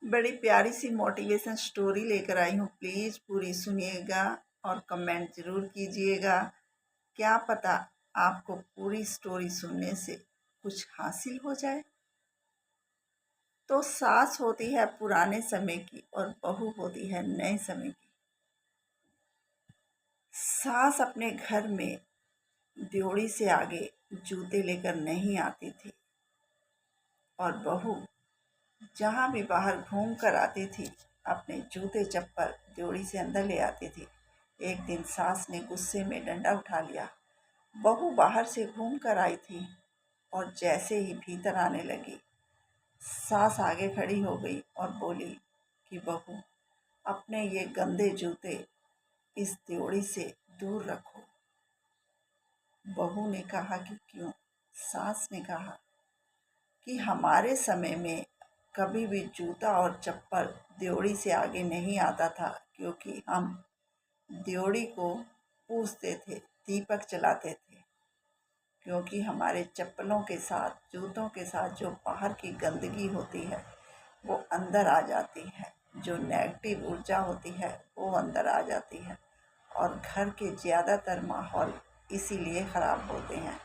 बड़ी प्यारी सी motivation story लेकर आई हूँ। प्लीज़ पूरी सुनिएगा और कमेंट ज़रूर कीजिएगा। क्या पता आपको पूरी स्टोरी सुनने से कुछ हासिल हो जाए। तो सास होती है पुराने समय की और बहू होती है नए समय की। सास अपने घर में ड्योढ़ी से आगे जूते लेकर नहीं आती थी और बहू जहाँ भी बाहर घूम कर आती थी अपने जूते चप्पल ड्योढ़ी से अंदर ले आती थी। एक दिन सास ने गुस्से में डंडा उठा लिया। बहू बाहर से घूम कर आई थी और जैसे ही भीतर आने लगी, सास आगे खड़ी हो गई और बोली कि बहू, अपने ये गंदे जूते इस ड्योढ़ी से दूर रखो। बहू ने कहा कि क्यों? सास ने कहा कि हमारे समय में कभी भी जूता और चप्पल ड्योढ़ी से आगे नहीं आता था, क्योंकि हम ड्योढ़ी को पूजते थे, दीपक जलाते थे। क्योंकि हमारे चप्पलों के साथ जूतों के साथ जो बाहर की गंदगी होती है वो अंदर आ जाती है, जो नेगेटिव ऊर्जा होती है वो अंदर आ जाती है और घर के ज़्यादातर माहौल इसीलिए ख़राब होते हैं।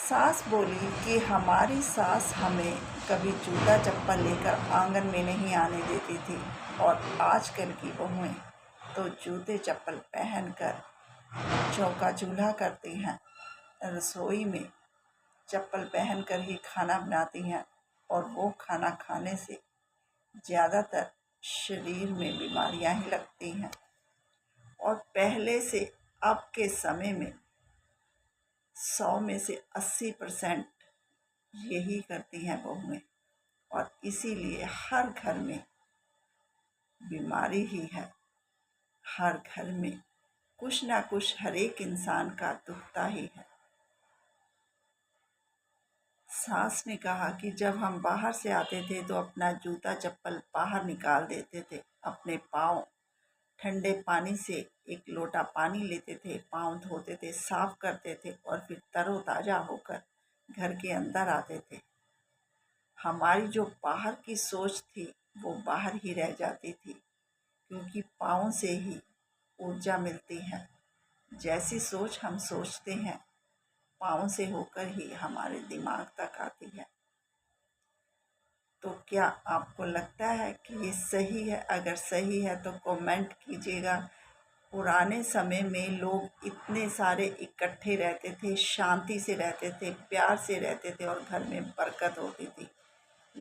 सास बोली कि हमारी सास हमें कभी जूता चप्पल लेकर आंगन में नहीं आने देती थी और आजकल की बहुएं तो जूते चप्पल पहनकर चौका चूल्हा करती हैं, रसोई में चप्पल पहनकर ही खाना बनाती हैं और वो खाना खाने से ज़्यादातर शरीर में बीमारियां ही लगती हैं। और पहले से अब के समय में 100 में से 80% यही करती हैं बहुएं और इसीलिए हर घर में बीमारी ही है। हर घर में कुछ ना कुछ हर एक इंसान का दुखता ही है। सास ने कहा कि जब हम बाहर से आते थे तो अपना जूता चप्पल बाहर निकाल देते थे, अपने पाँव ठंडे पानी से एक लोटा पानी लेते थे, पाँव धोते थे, साफ करते थे और फिर तरोताज़ा होकर घर के अंदर आते थे। हमारी जो बाहर की सोच थी वो बाहर ही रह जाती थी, क्योंकि पाँव से ही ऊर्जा मिलती है। जैसी सोच हम सोचते हैं पाँव से होकर ही हमारे दिमाग तक आती है। तो क्या आपको लगता है कि ये सही है? अगर सही है तो कमेंट कीजिएगा। पुराने समय में लोग इतने सारे इकट्ठे रहते थे, शांति से रहते थे, प्यार से रहते थे और घर में बरकत होती थी।